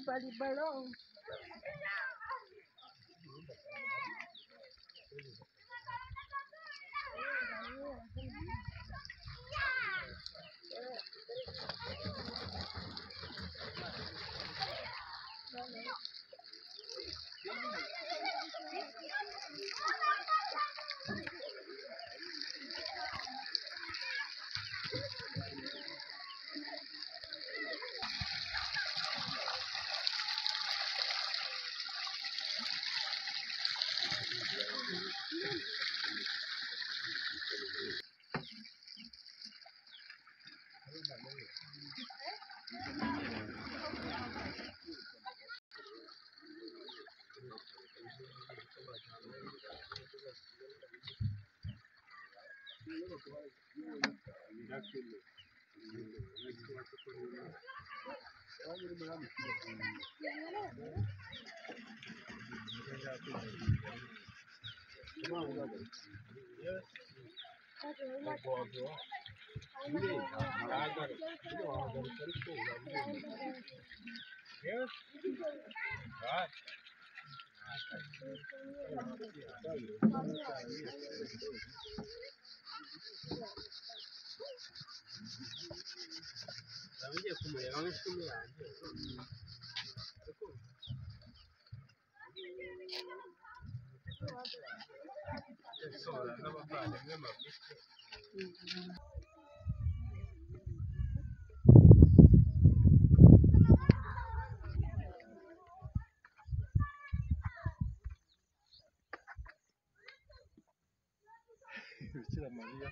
Bali balong. Bikira Mariya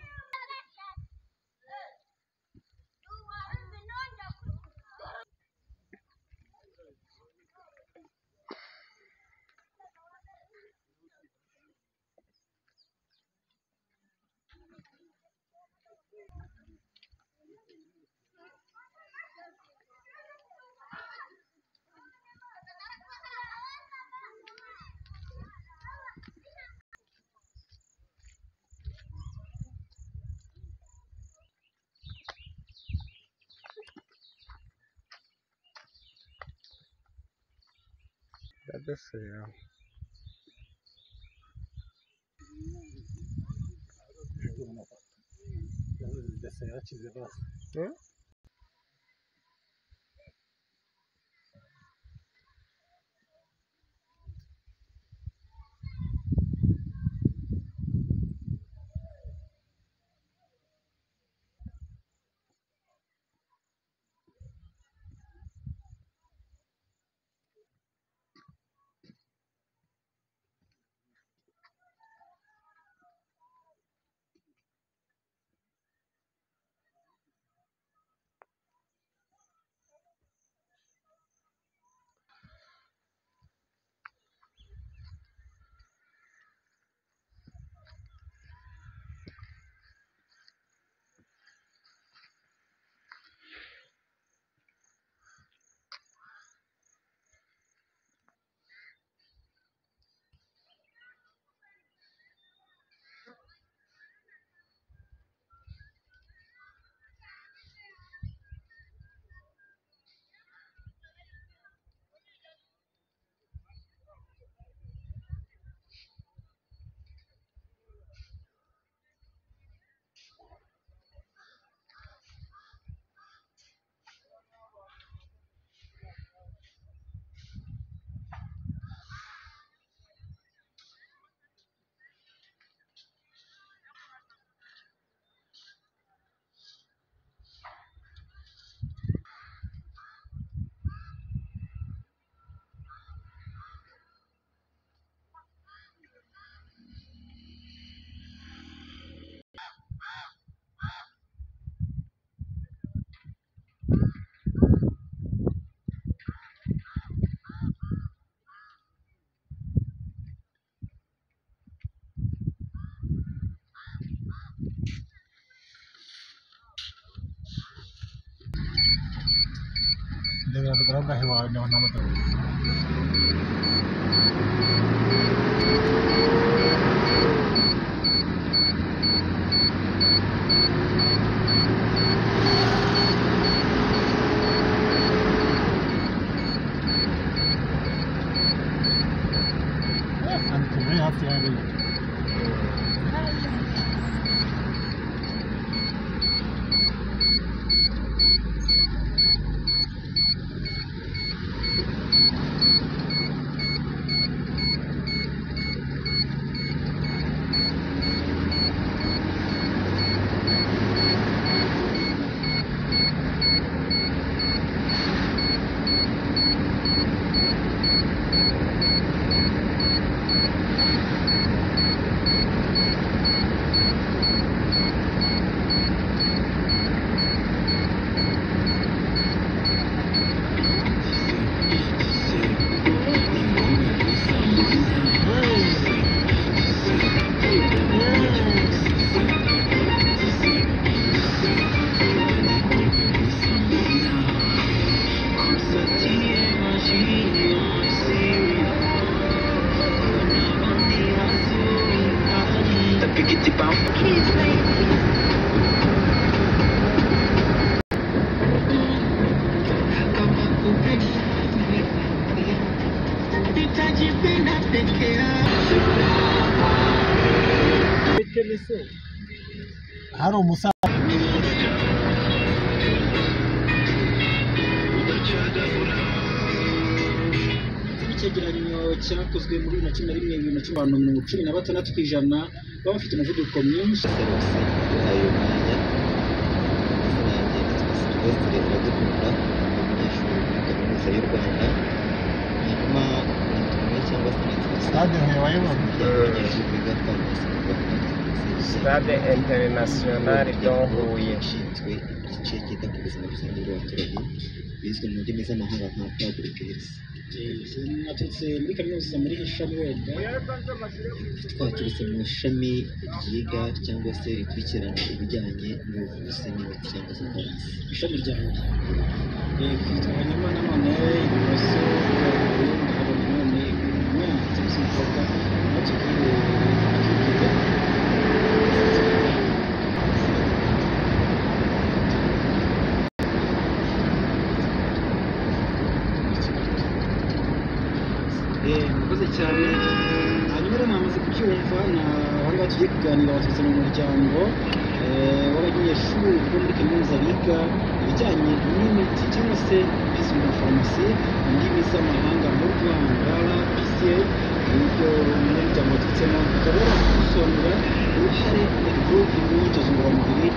Desea. Desea çiziyor. Deve adorar da rival, não na moto. Anche lei ha fiabe. hari umusaza icyegeranyo cyakozwe muri 2011 abantu 16% baba bafite umuvuduko mwinshi waduhaye uyu mwanya. Amazina yanjye nitwa Sylvestre Iradukunda, umunyeshuri muri Kaminuza y'u Rwanda. Hanyuma natumiwe cyangwa se natsinze Stade ntiwayoboye? y'abanyeshuri biga farumasi mu Rwanda. Stade Internationale de Huye. Ishinzwe igice cyita ku buzima rusange bw'abaturage bizwi mu ndimi z'amahanga nka Public Health. Mwaturutse muri kaminuza muri ishami wenda? Twaturutse mu ishami ryiga cyangwa se rikurikirana ibijyanye n'ubuvuzi n'imiti cyangwa se farumasi. Ishami ryanjye hanyuma nanone ibibazo ndahabona none umwana cyangwa se umukobwa batubwire akibwira. Murakoze cyane. Hanyuma rero mwamaze kubyumva, ahangaha tugiye kuganira baturutse mu muryango w'abanyeshuri bo muri kaminuza biga ibijyanye n'imiti cyangwa se bizwi nka farumasi mu ndimi z'amahanga mu Rwanda, PCA nibyo umunyamuryango waturutsemo, akaba ari gusobanura uruhare mu myitozo ngororamubiri